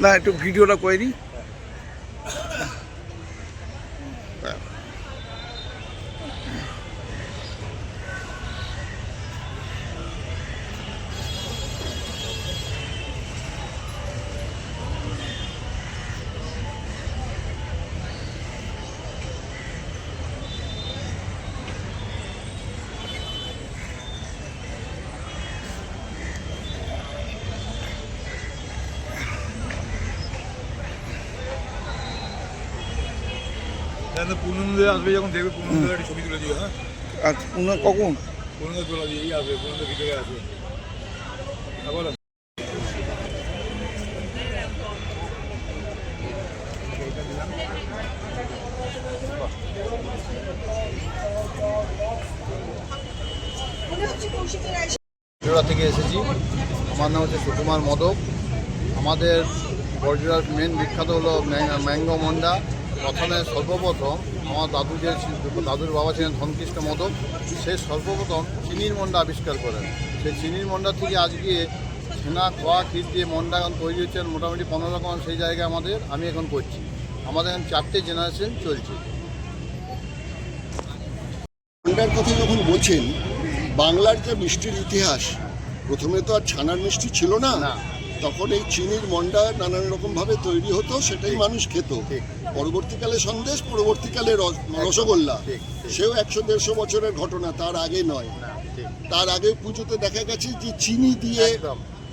না একটু ভিডিওটা করে দিই। পূর্ণিমা আসবে যখন দেখবে পূর্ণিমা একটা ছবি তুলে দিও। হ্যাঁ আচ্ছা কখন? পূর্ণিমা তোলা দিয়ে এই আসবে, পূর্ণিমা ভিতরে আসবে। বলো বরজোড়া থেকে এসেছি। আমার নাম হচ্ছে সুকুমার মোদক। আমাদের বরজোড়ার মেন বিখ্যাত হলো ম্যাঙ্গো মন্ডা। প্রথমে সর্বপ্রথম আমার দাদুর বাবা ছিলেন ধনকৃষ্ণ মোদক। সে সর্বপ্রথম চিনির মন্ডা আবিষ্কার করেন। সেই চিনির মন্ডা থেকে আজকে ছানা খোয়া ক্ষীর দিয়ে মন্ডা এখন তৈরি হচ্ছে মোটামুটি 15 রকম। সেই জায়গায় আমি এখন করছি। আমাদের এখন 4টে জেনারেশন চলছে। মন্ডার কথা যখন বলছেন, বাংলার যে মিষ্টির ইতিহাস, প্রথমে তো আর ছানার মিষ্টি ছিল না। তখন এই চিনির মন্ডা নানান রকমভাবে তৈরি হতো, সেটাই মানুষ খেত। পরবর্তীকালে সন্দেশ, পরবর্তীকালে রসগোল্লা। সেও 100-150 বছরের ঘটনা, তার আগে নয়। তার আগে পুজোতে দেখা গেছে যে চিনি দিয়ে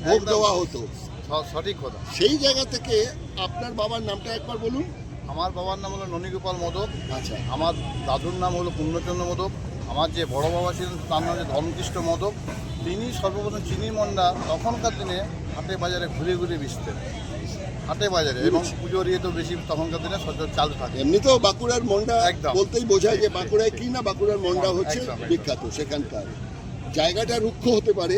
ভোগ দেওয়া হতো। সঠিক কথা। সেই জায়গা থেকে আপনার বাবার নামটা একবার বলুন। আমার বাবার নাম হলো ননীগোপাল মোদক। আচ্ছা। আমার দাদুর নাম হলো পূর্ণচন্দ্র মোদক। আমার যে বড় বাবা ছিলেন তার নাম হচ্ছে ধনকৃষ্ণ মোদক। তিনি সর্বপ্রথম চিনি মন্ডা তখনকার দিনে হাটে বাজারে ঘুরে ঘুরে বেচতেন, হাটে বাজারে, এবং পুজোর ইয়ে তো বেশি তখনকার দিনে চালু থাকে। এমনিতেও বাঁকুড়ার মন্ডা বলতেই বোঝায় যে বাঁকুড়ায় কি না, বাঁকুড়ার মন্ডা হচ্ছে বিখ্যাত। সেখানকার জায়গাটা রুক্ষ হতে পারে,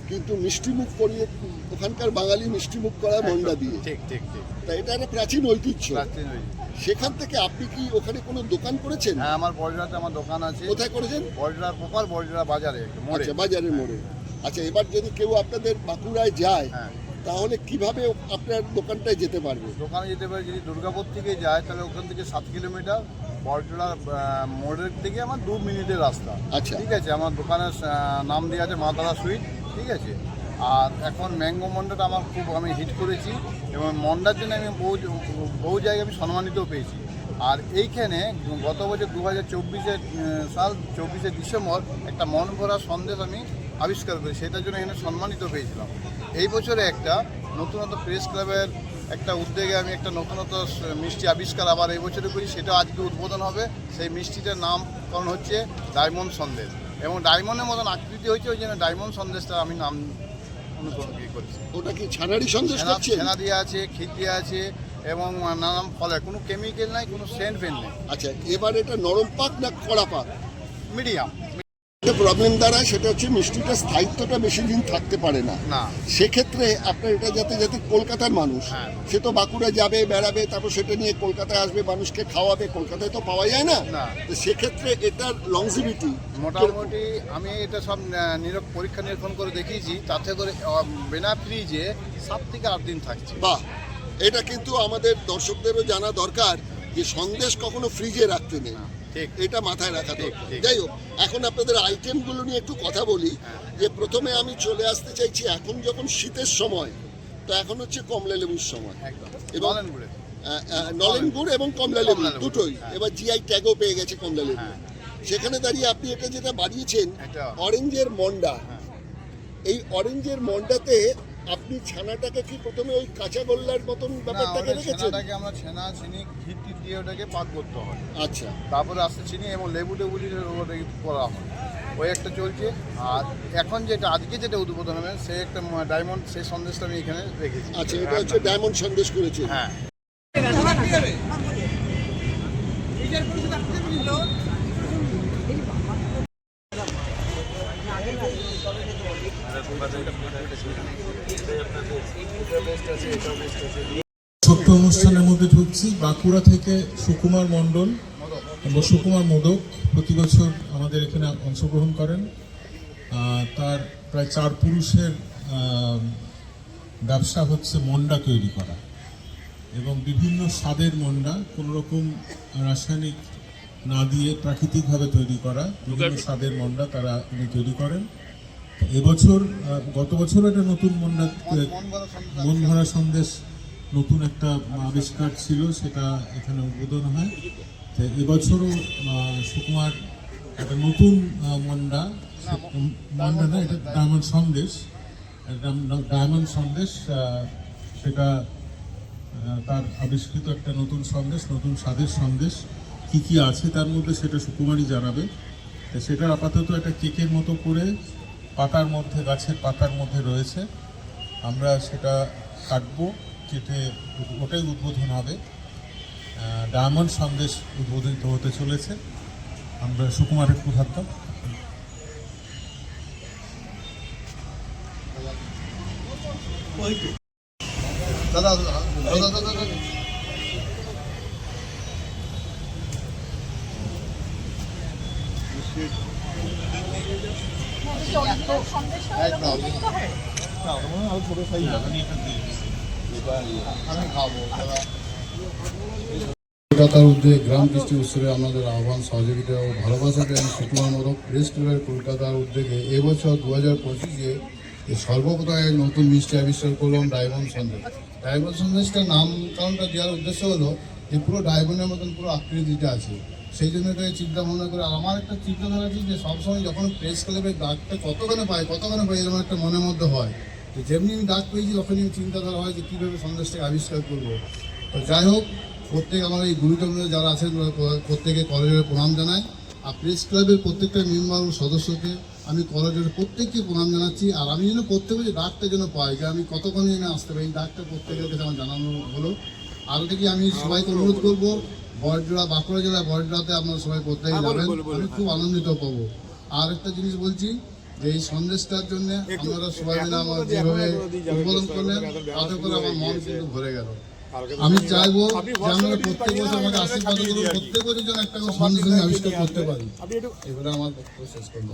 কিন্তু মিষ্টিমুখ করিয়ে ওখানকার বাঙালি মিষ্টিমুখ করা মন্ডা দিয়ে। ঠিক ঠিক ঠিক। তা এটা একটা প্রাচীন ঐতিহ্য। সেখান থেকে আপনি কি ওখানে কোনো দোকান করেছেন? হ্যাঁ, আমার বরজোড়াতে আমার দোকান আছে। কোথায় করেছেন? বরজোড়া প্রপার বরজোড়া বাজারে। আচ্ছা, বাজারের মোড়ে। আচ্ছা, এবার যদি কেউ আপনাদের বাঁকুড়ায় যায়, তাহলে কিভাবে আপনার দোকানটায় যেতে পারবে? দোকানে যেতে পারে যদি দুর্গাপুর থেকে যায়, তাহলে ওখান থেকে 7 কিলোমিটার। বরজোড়া মোড়ের থেকে আমার 2 মিনিটের রাস্তা। আচ্ছা, ঠিক আছে। আমার দোকানের নাম দেওয়া আছে মা তারা সুইট। ঠিক আছে। আর এখন ম্যাঙ্গো মন্ডাটা আমি হিট করেছি, এবং মন্ডার জন্য আমি বহু জায়গায় আমি সম্মানিতও পেয়েছি। আর এইখানে গত বছর 24 ডিসেম্বর একটা মন ভরা সন্দেশ আমি আবিষ্কার করি, সেটার জন্য এখানে সম্মানিত পেয়েছিলাম। এই বছরে একটা নতুনত্ব প্রেস ক্লাবের একটা উদ্যোগে আমি একটা নতুনত্ব মিষ্টি আবিষ্কার আবার এই বছরে করি, সেটা আজকে উদ্বোধন হবে। সেই মিষ্টিটার নামকরণ হচ্ছে ডায়মন্ড সন্দেশ, এবং ডায়মন্ডের মতন আকৃতি হয়েছে, ওই জন্য ডায়মন্ড সন্দেশটা আমি নাম অনুকরণ করেছি। ওটা কি ছানারি সন্দেশ? ছানা দিয়ে আছে, ক্ষীর দিয়ে আছে, এবং নানান ফলের, কোনো কেমিক্যাল নাই, কোনো সেন্ট ফেন্ট নেই। আচ্ছা, এবার এটা নরম পাক না কড়া পাক? মিডিয়াম। একটা প্রবলেম দাঁড়ায়, সেটা হচ্ছে মিষ্টিটার স্থায়িত্বটা বেশি দিন থাকতে পারে না। সেক্ষেত্রে আপনার এটা যাতে কলকাতার মানুষ, সে তো বাঁকুড়া যাবে, বেড়াবে, তারপর সেটা নিয়ে কলকাতায় আসবে, মানুষকে খাওয়াবে, কলকাতায় তো পাওয়া যায় না। তো সেক্ষেত্রে এটার লংজিভিটি মোটামুটি আমি এটা সব পরীক্ষা নিরীক্ষণ করে দেখিয়েছি, তাতে করে বিনা ফ্রিজে 7 থেকে 8 দিন থাকছে। বাহ, এটা কিন্তু আমাদের দর্শকদেরও জানা দরকার যে সন্দেশ কখনো ফ্রিজে রাখতে নেই, এটা মাথায় রাখা দরকার। যাই হোক, এখন আপনাদের আইটেমগুলো নিয়ে একটু কথা বলি। যে প্রথমে আমি চলে আসতে চাইছি, এখন যখন শীতের সময়, তো এখন হচ্ছে কমলা লেবুর সময়, এবং নলেন গুড় এবং কমলা লেবু দুটোই এবার জিআই ট্যাগও পেয়ে গেছে কমলা লেবু। সেখানে দাঁড়িয়ে আপনি এটা যেটা বানিয়েছেন অরেঞ্জের মন্ডা, এই অরেঞ্জের মন্ডাতে আপনি ছানাটাকে কি প্রথমে ওই কাঁচা গোল্লার মতন ব্যাপারটাকে রেখেছেন? ছানাটাকে আমরা ছানা, চিনি, ঘি দিয়ে ওটাকে পাক করতে হয়। আচ্ছা, তারপরে আস্তে চিনি এবং লেবু ওটাকে করা হয়, ওই একটা চলছে। আর এখন আজকে যেটা উদ্বোধন হবে, সে একটা ডায়মন্ড, সেই সন্দেশটা আমি এখানে রেখেছি। আচ্ছা, এটা হচ্ছে ডায়মন্ড সন্দেশ করেছে। হ্যাঁ। ছোট্ট অনুষ্ঠানের মধ্যে ঢুকছি। বাঁকুড়া থেকে সুকুমার মণ্ডল এবং সুকুমার মোদক প্রতি বছর আমাদের এখানে অংশগ্রহণ করেন। তার প্রায় 4 পুরুষের ব্যবসা হচ্ছে মন্ডা তৈরি করা এবং বিভিন্ন স্বাদের মন্ডা, কোনো রকম রাসায়নিক না দিয়ে প্রাকৃতিকভাবে তৈরি করা বিভিন্ন স্বাদের মন্ডা তারা তৈরি করেন। এবছর গত বছর একটা নতুন মন্ডা মন ভরা সন্দেশ নতুন একটা আবিষ্কার ছিল, সেটা এখানে উদ্বোধন হয়। তো এবছরও সুকুমার একটা নতুন মন্ডা না, এটা ডায়মন্ড সন্দেশ, ডায়মন্ড সন্দেশ, সেটা তার আবিষ্কৃত একটা নতুন সন্দেশ, নতুন স্বাদের সন্দেশ। কি কি আছে তার মধ্যে সেটা সুকুমারই জানাবে। তো সেটা আপাতত একটা কেকের মতো করে পাতার মধ্যে, গাছের পাতার মধ্যে রয়েছে। আমরা সেটা কাটবো, কেটে ওটাই উদ্বোধন হবে। ডায়মন্ড সন্দেশ উদ্বোধিত হতে চলেছে। আমরা সুকুমারের প্রধান দাদা দাদা দাদা দাদা কলকাতার উদ্যোগে গ্রাম কৃষ্টি উৎসবে আমাদের আহ্বান, সহযোগিতা ও ভালোবাসাকে আমি সুকুমার মোদক প্রেস ক্লাবের কলকাতার উদ্যোগে এবছর 2025-এ সর্বপ্রথম এক নতুন মিষ্টি আবিষ্কার করলাম ডায়মন্ড সন্দেশ। ডায়মন্ড সন্দেশটার নামকরণটা দেওয়ার উদ্দেশ্য হলো যে পুরো ডায়মন্ডের মতন পুরো আকৃতিটা আছে, সেই জন্য এটাকে চিন্তা ভাবনা করে আমার একটা চিন্তাধারা আছে যে সবসময় যখন প্রেস ক্লাবের ডাকটা কতখানে পাই এরকম একটা মনের মধ্যে হয়। তো যেমনি আমি ডাক পেয়েছি তখনই চিন্তাধারা হয় যে কীভাবে সন্দেশটাকে আবিষ্কার করবো। তো যাই হোক, প্রত্যেক আমার এই গুরুজনরা যারা আছেন প্রত্যেকে কলেজের প্রণাম জানাই। আর প্রেস ক্লাবের প্রত্যেকটা মেম্বার ও সদস্যকে আমি কলেজের প্রত্যেককে প্রণাম জানাচ্ছি। আর আমি যেন প্রত্যেকে যে ডাকটা যেন পাই, যে আমি কতক্ষণে যেন আসতে পারি, এই ডাকটা প্রত্যেকের কাছে আমার জানানো হলো। আরও থেকে আমি সবাইকে অনুরোধ করবো, বড়জোড়া, বাঁকুড়া জেলার বড়জোড়াতে আপনারা সবাই প্রত্যেকে যাবেন, আমি খুব আনন্দিত পাবো। আর একটা জিনিস বলছি যে এই সন্দেশটার জন্য আপনারা সবাই মিলে আমার যেভাবে উদ্বোধন করলেন তাতে করে আমার মন কিন্তু ভরে গেল। আমি চাইবো যে আপনারা প্রত্যেক বছর আমাকে আশীর্বাদ করুন, প্রত্যেক বছর যেন একটা সন্দেশ আমি আবিষ্কার করতে পারি। এগুলো আমার বক্তব্য শেষ করবো।